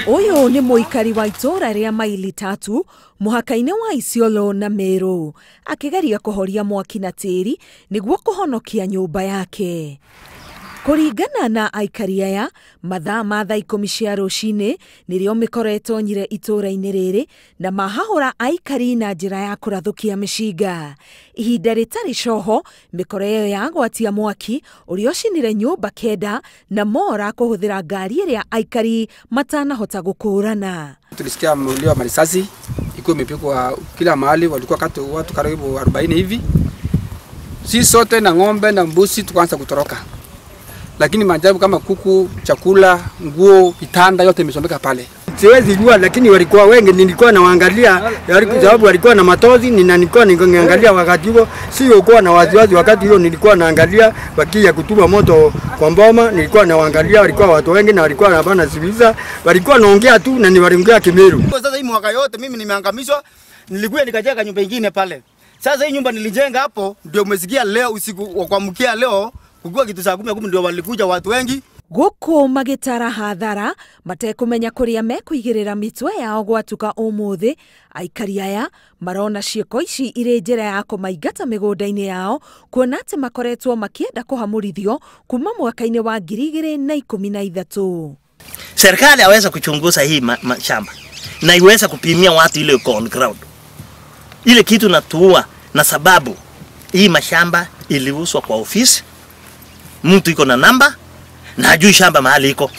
Uyu ni muikari wa itura ria Maili Tatu, muhaka-ini wa Isiolo na Meru, akigeria kuhoria mwaki na tiri niguo kuhonokia nyumba yake. Kuringana na aikari aya, mathaa ma thaa 10 cia rucini nirio mikoretwo nyire itura-ini riri na mahahura aikari na njira ya kurathukia mishinga. Ihinda ritari coho, mikoro iyo yagwatia mwaki uria ucinire nyumba kenda na mora kuhuthira ngari iria aikari matanahota gukurana. Tulisikia mlio wa marisasi iko imepigwa kila mahali, walikuwa watu karibu 40 hivi. Sisi sote na ng'ombe na mbuzi tukaanza kutoroka. Lakini maajabu kama kuku, chakula, nguo, vitanda yote imesomeka pale. Siwezi jua, lakini walikuwa wengi, nilikuwa nawaangalia sababu walikuwa na matozi, nilikuwa niangalia wakati huo, sio kuwa na wasiwasi wakati huo. Nilikuwa naangalia wakija kutuma moto kwa mboma, nilikuwa nawaangalia, walikuwa watu wengi na walikuwa hapana sibiza, walikuwa naongea tu na waliongea Kimeru. Sasa hii mwaka yote mimi nimeangamishwa, nilikuwa nikajenga nyumba nyingine pale. Sasa hii nyumba nilijenga hapo ndio umesikia leo usiku wa kuamkia leo kugua kitu saa 10 ndio walikuja watu wengi. Guku magitara hathara matekumenya kuria mekuigirira mitwe yao gwatuka umuthi. Aikari aya marona ciiko ici iri njira ya kumaingata migunda-ini yao, kuona ati makoretwo makienda kuhamurithio kuma mwaka-ini wa 2013. Serikali aweza kuchunguza hii shamba na iweza kupimia watu ile iko on ground. Ile kitu natuua na sababu hii mashamba iliuzwa kwa ofisi. Mtu iko na namba na hajui shamba mahali iko.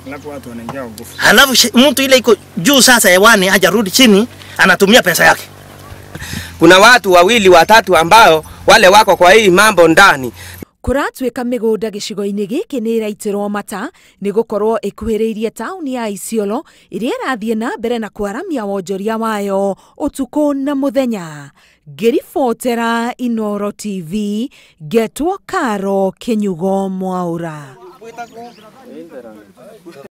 Alafu watu wanaingia ugofu. Alafu mtu ile iko juu sasa hewani hajarudi chini anatumia pesa yake. Kuna watu wawili watatu ambao wale wako kwa hii mambo ndani. Kuratwika migunda gicigo-ini giki ni iraitirwo mata ni gukorwo ikuhiriirie tauni ya Isiolo iria irathie na mbere na kwaramia wonjoria wayo utuku na muthenya. Ngiribotera Inooro TV, getwo Karo Kinyugo Mwaura.